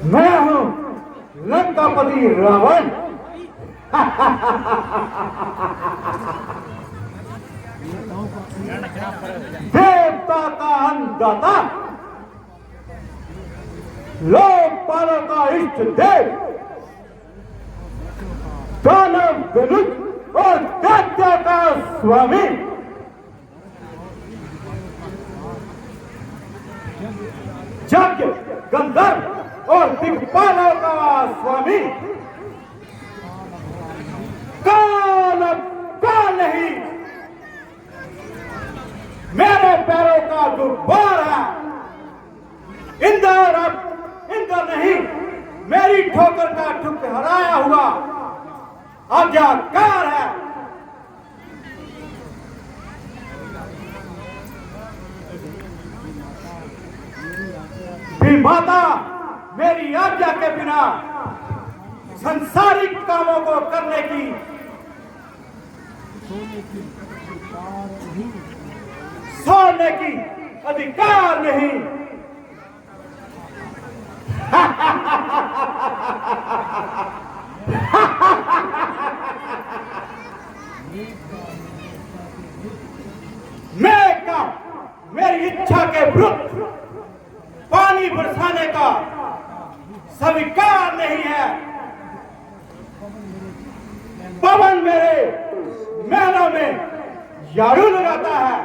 मैं हूं लंकापति रावण। देवता का अन्नदाता, लोकपालों का इष्ट देव, दानव विमुक्त और दैत्य का स्वामी, यज्ञ गंधर्व और दिक्पालों का स्वामी, काल नहीं मेरे पैरों का गुब्बार है। इंद्र अब इंद्र नहीं, मेरी ठोकर का ठुकराया हुआ आज्ञाकार है। विधाता मेरी आज्ञा के बिना संसारिक कामों को करने की सोने की अधिकार नहीं। मेरी इच्छा के विरुद्ध पानी बरसाने का स्वीकार नहीं है। पवन मेरे महलों में झाड़ू लगाता है,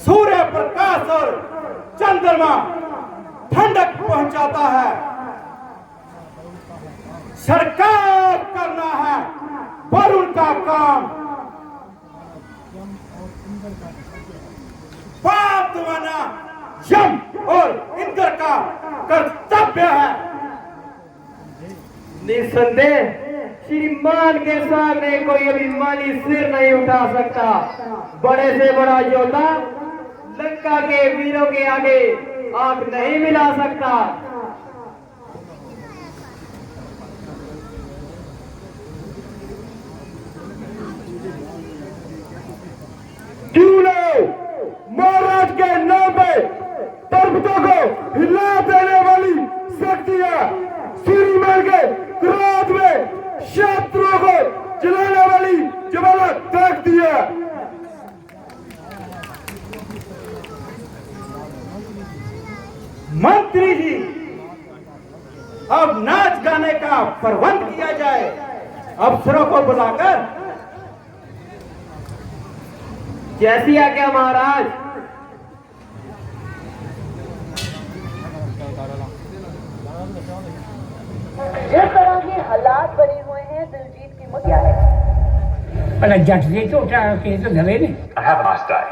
सूर्य प्रकाश और चंद्रमा ठंडक पहुंचाता है। सरकार करना है वरुण का काम, पाप दबाना यम और इंद्र का कर्तव्य है। निसंदेह श्रीमान के सामने कोई अभिमानी सिर नहीं उठा सकता। बड़े से बड़ा योद्धा लंका के वीरों के आगे आंख नहीं मिला सकता। महाराज के नाम पे पर्वतों को हिला देने वाली शक्तियां, श्रीमान के क्रोध में शत्रुओं को जलाने वाली ज्वाला फेंक दिया। मंत्री जी, अब नाच गाने का प्रबंध किया जाए। अफसरों को बुलाकर। जैसी आज्ञा महाराज। जिस तरह के हालात बने हुए हैं, दिलजीत की मुद्दा है। पहले जट से तो उठा के तो धले ने। I have a nice day.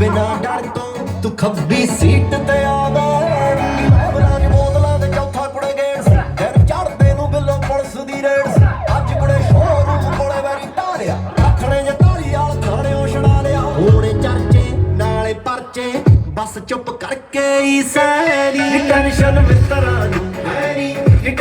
बिना डर तो तू खब्बी सीट ते आदा बरानी बोतला ते चौथा कुड़े गेड़ से फिर चढ़दे नु बिल्लो पुलिस दी रेड से अज कुड़े शोरूम कोले वैरी तारिया आखणे जे ताली आल खाणे ओ छड़ा लिया होणे चर्चे नाले परचे बस चुप करके ही सैरी टेंशन मित्तरां नु हैनी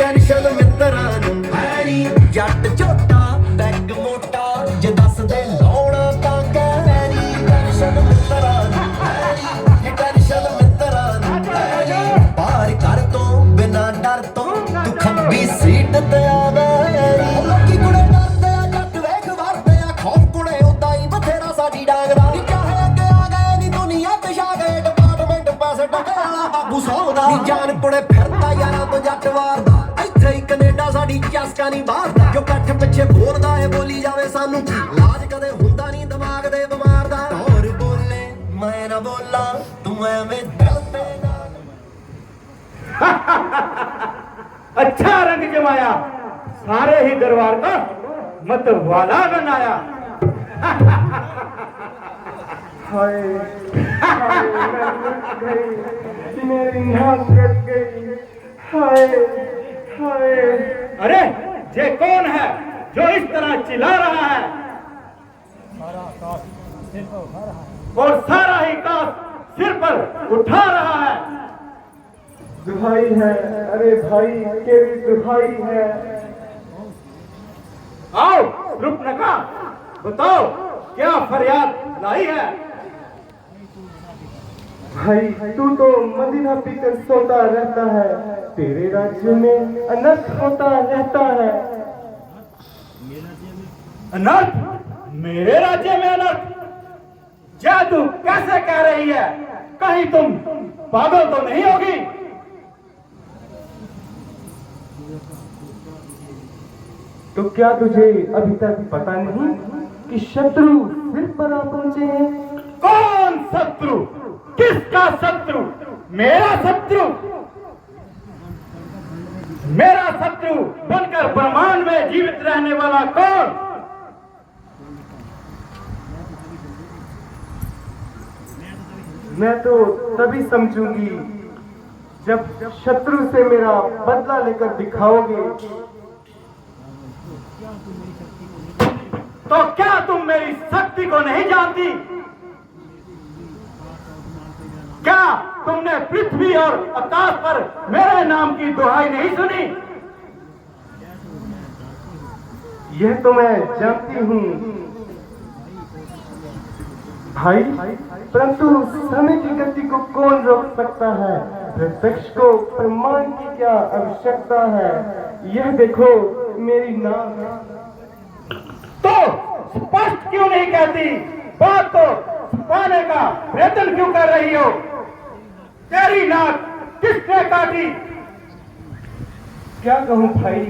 टेंशन मित्तरां नु हैनी जट झोटा बैग मोटा जे दस दे लाउणा तां कहरी टेंशन मित्तरां नु हैनी टेंशन मित्तरां नु हैनी पार कर तो बिना डर तो तू खब्बी सीट ते आवे लोकी कुड़े डरदे आ जट वेख वरदे आ खौफ कुड़े उदां ही बथेरा साडी डांगरा नी चाहे अगे आ गए नी दुनिया ते छा गए डिपार्टमेंट पास टके वाला बाबू सौदा नी जान कुड़े फिरदा यारां तो जट वारदा ਇੱਥੇ ਹੀ ਕੈਨੇਡਾ ਸਾਡੀ ਚਸਕਾ ਨਹੀਂ ਬਾਹਰਦਾ ਜੋ ਕੱਠ ਪਿੱਛੇ ਬੋਲਦਾ ਏ ਬੋਲੀ ਜਾਵੇ ਸਾਨੂੰ ਲਾਜ ਕਦੇ ਹੁੰਦਾ ਨਹੀਂ ਦਿਮਾਗ ਦੇ ਬਿਮਾਰ ਦਾ ਹੋਰ ਬੋਲੇ ਮੈਂ ਨਾ ਬੋਲਾਂ ਤੂੰ ਐਵੇਂ ਦਿਲ ਤੇ अच्छा रंग जमाया, सारे ही दरबार का मतवाला बनाया। हाय मेरी हाथ कट गई। हाय हाय। अरे ये कौन है? जो इस तरह चिल्ला रहा है और सारा ही काश सिर पर उठा रहा है। दुहाई है, अरे भाई केरी दुहाई है। आओ रूपनका, बताओ क्या फरियाद लाई है। भाई तू तो मदिरा पीकर सोता रहता है, तेरे राज्य में अनर्थ होता रहता है। अनर्थ? मेरे राज्य में अनर्थ? जादू कैसे कह रही है? कहीं तुम पागल तो नहीं होगी? तो क्या तुझे अभी तक पता नहीं कि शत्रु सिर पर आ पहुंचे हैं? कौन शत्रु? किसका शत्रु? मेरा शत्रु? मेरा शत्रु बनकर ब्रह्मांड में जीवित रहने वाला कौन? मैं तो तभी समझूंगी जब शत्रु से मेरा बदला लेकर दिखाओगे। तो क्या तुम मेरी शक्ति को नहीं जानती? क्या तुमने पृथ्वी और आकाश पर मेरे नाम की दुहाई नहीं सुनी? यह तो मैं जानती हूँ भाई, परंतु समय की गति को कौन रोक सकता है? प्रत्यक्ष को प्रमाण की क्या आवश्यकता है? यह देखो मेरी नाक। तो स्पष्ट क्यों नहीं कहती? बात को छुपाने का प्रयत्न क्यों कर रही हो? तेरी नाक किसने काटी? क्या कहूँ भाई,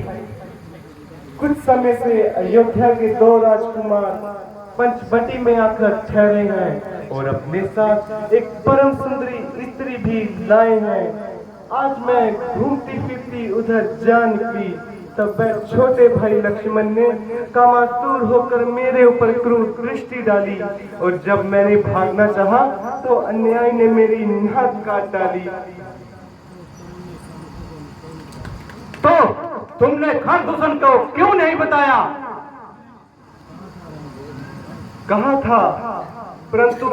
कुछ समय से अयोध्या के 2 राजकुमार पंचवटी में आकर ठहरे हैं और अपने साथ एक परम सुंदरी स्त्री भी लाए हैं। आज मैं घूमती फिरती उधर जा निकली, तब वह छोटे भाई लक्ष्मण ने कामातुर होकर मेरे ऊपर क्रूर दृष्टि डाली और जब मैंने भागना चाहा तो अन्याय ने मेरी नाक काट डाली। तो तुमने खरदूषण को क्यों नहीं बताया? कहा था, परंतु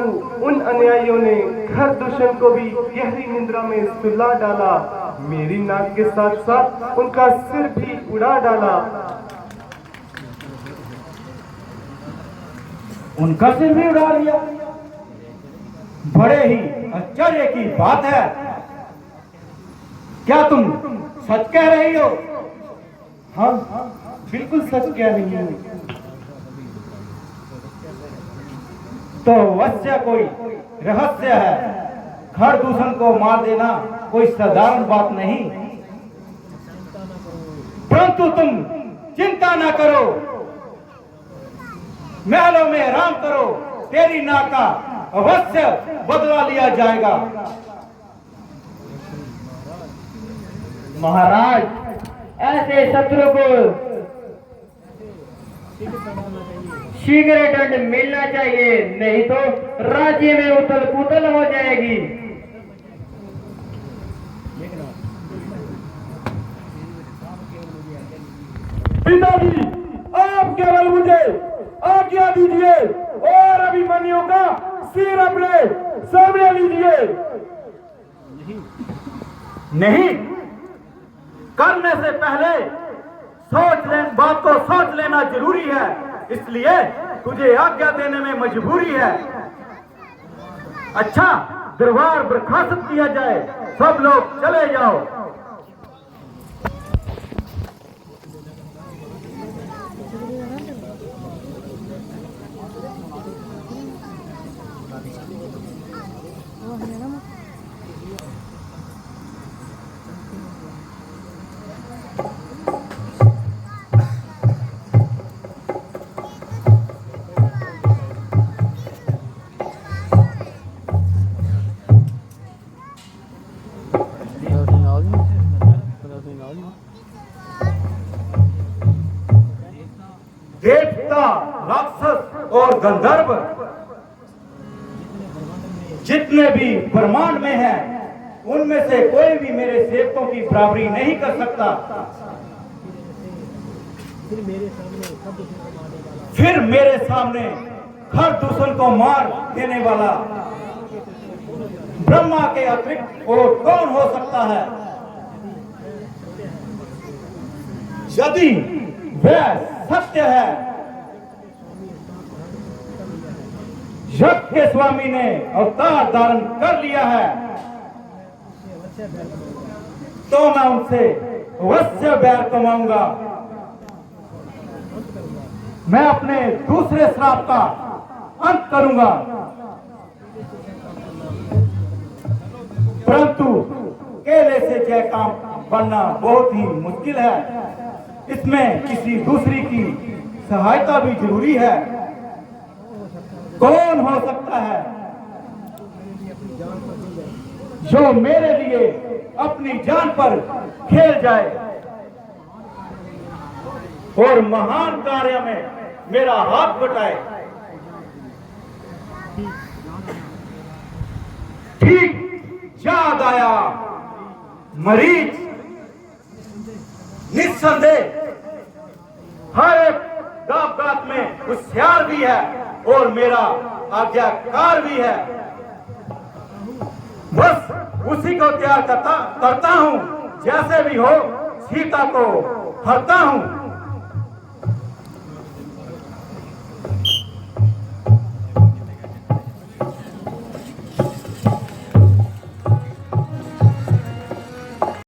उन अन्यायियों ने खरदूषण को भी गहरी निद्रा में सुला डाला। मेरी नाक के साथ साथ उनका सिर भी उड़ा डाला। उनका सिर भी उड़ा लिया? बड़े ही आश्चर्य की बात है। क्या तुम सच कह रही हो? हाँ, बिल्कुल सच कह रही हूँ। तो अवश्य कोई रहस्य है। खरदूषण को मार देना कोई साधारण बात नहीं। परंतु तुम चिंता न करो, महलों में आराम करो, तेरी नाक का अवश्य बदला लिया जाएगा। महाराज, ऐसे शत्रु को शीघ्र दंड मिलना चाहिए, नहीं तो राज्य में उथल पुथल हो जाएगी। पिताजी, आप केवल मुझे आज्ञा दीजिए और अभिमन्यु का सिर अपने सामने लीजिए। नहीं, करने से पहले बात को सोच लेना जरूरी है, इसलिए तुझे आज्ञा देने में मजबूरी है। अच्छा, दरबार बर्खास्त किया जाए, सब लोग चले जाओ। देवता, राक्षस और गंधर्व जितने भी ब्रह्मांड में हैं, उनमें से कोई भी मेरे सेवकों की बराबरी नहीं कर सकता। फिर मेरे सामने हर दुश्मन को मार देने वाला ब्रह्मा के अतिरिक्त और कौन हो सकता है? यदि वह सत्य है, यज्ञ के स्वामी ने अवतार धारण कर लिया है, तो मैं उनसे अवश्य बैर कमाऊंगा। मैं अपने दूसरे श्राप का अंत करूंगा, परंतु केले से जय काम बनना बहुत ही मुश्किल है। इसमें किसी दूसरी की सहायता भी जरूरी है। कौन हो सकता है जो मेरे लिए अपनी जान पर खेल जाए और महान कार्य में मेरा हाथ बटाए? ठीक याद आया मरीज, निस्संदेह हर एक गात में होशियार भी है और मेरा आज्ञाकार भी है। बस उसी को तैयार करता हूं, जैसे भी हो सीता को हरता हूं।